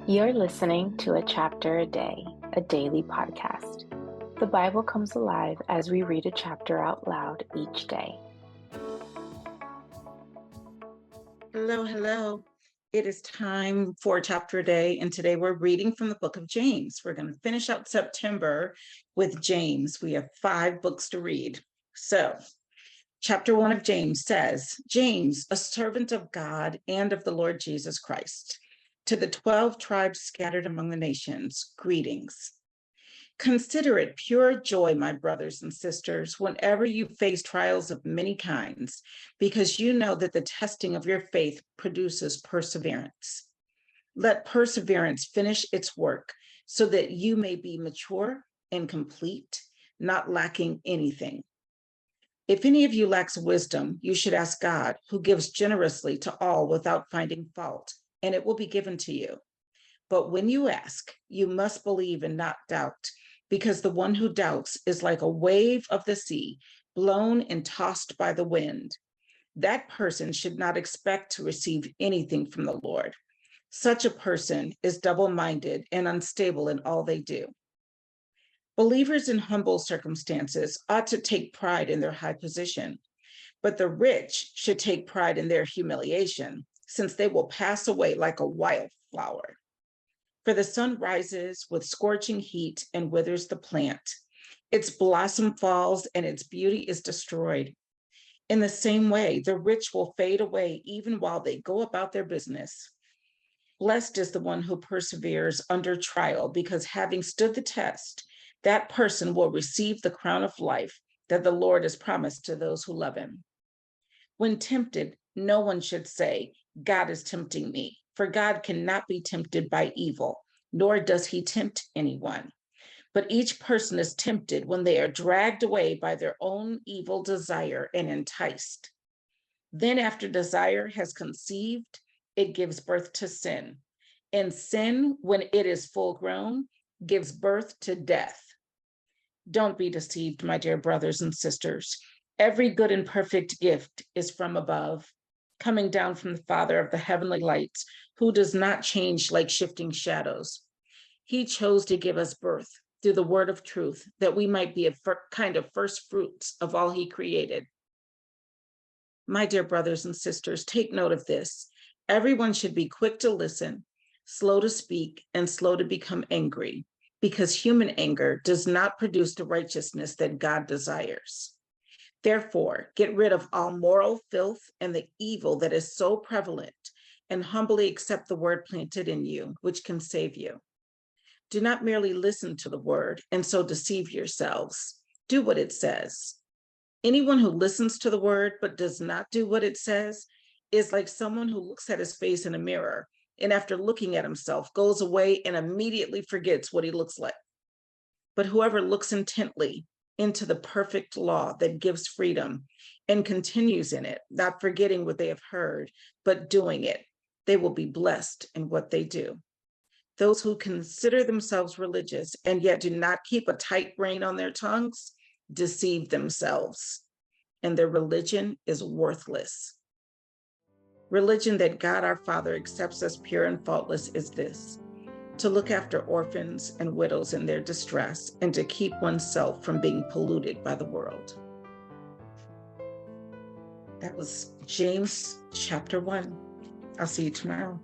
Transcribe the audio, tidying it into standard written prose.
You're listening to A Chapter a Day, a daily podcast. The Bible comes alive as we read a chapter out loud each day. Hello. It is time for Chapter a Day, and today we're reading from the book of James. We're going to finish out September with James. We have 5 books to read. So, Chapter 1 of James says, James, a servant of God and of the Lord Jesus Christ, to the 12 tribes scattered among the nations, greetings. Consider it pure joy, my brothers and sisters, whenever you face trials of many kinds, because you know that the testing of your faith produces perseverance. Let perseverance finish its work so that you may be mature and complete, not lacking anything. If any of you lacks wisdom, you should ask God, who gives generously to all without finding fault, and it will be given to you. But when you ask, you must believe and not doubt, because the one who doubts is like a wave of the sea, blown and tossed by the wind. That person should not expect to receive anything from the Lord. Such a person is double-minded and unstable in all they do. Believers in humble circumstances ought to take pride in their high position, but the rich should take pride in their humiliation, since they will pass away like a wildflower. For the sun rises with scorching heat and withers the plant. Its blossom falls and its beauty is destroyed. In the same way, the rich will fade away even while they go about their business. Blessed is the one who perseveres under trial, because having stood the test, that person will receive the crown of life that the Lord has promised to those who love him. When tempted, no one should say, God is tempting me, for God cannot be tempted by evil, nor does he tempt anyone. But each person is tempted when they are dragged away by their own evil desire and enticed. Then after desire has conceived, it gives birth to sin. And sin, when it is full grown, gives birth to death. Don't be deceived, my dear brothers and sisters. Every good and perfect gift is from above, coming down from the Father of the heavenly lights, who does not change like shifting shadows. He chose to give us birth through the word of truth, that we might be a kind of first fruits of all he created. My dear brothers and sisters, take note of this. Everyone should be quick to listen, slow to speak, and slow to become angry, because human anger does not produce the righteousness that God desires. Therefore, get rid of all moral filth and the evil that is so prevalent, and humbly accept the word planted in you, which can save you. Do not merely listen to the word and so deceive yourselves. Do what it says. Anyone who listens to the word but does not do what it says is like someone who looks at his face in a mirror and after looking at himself goes away and immediately forgets what he looks like. But whoever looks intently into the perfect law that gives freedom and continues in it, not forgetting what they have heard, but doing it, they will be blessed in what they do. Those who consider themselves religious and yet do not keep a tight rein on their tongues deceive themselves, and their religion is worthless. Religion that God our Father accepts as pure and faultless is this: to look after orphans and widows in their distress, and to keep oneself from being polluted by the world. That was James chapter 1. I'll see you tomorrow.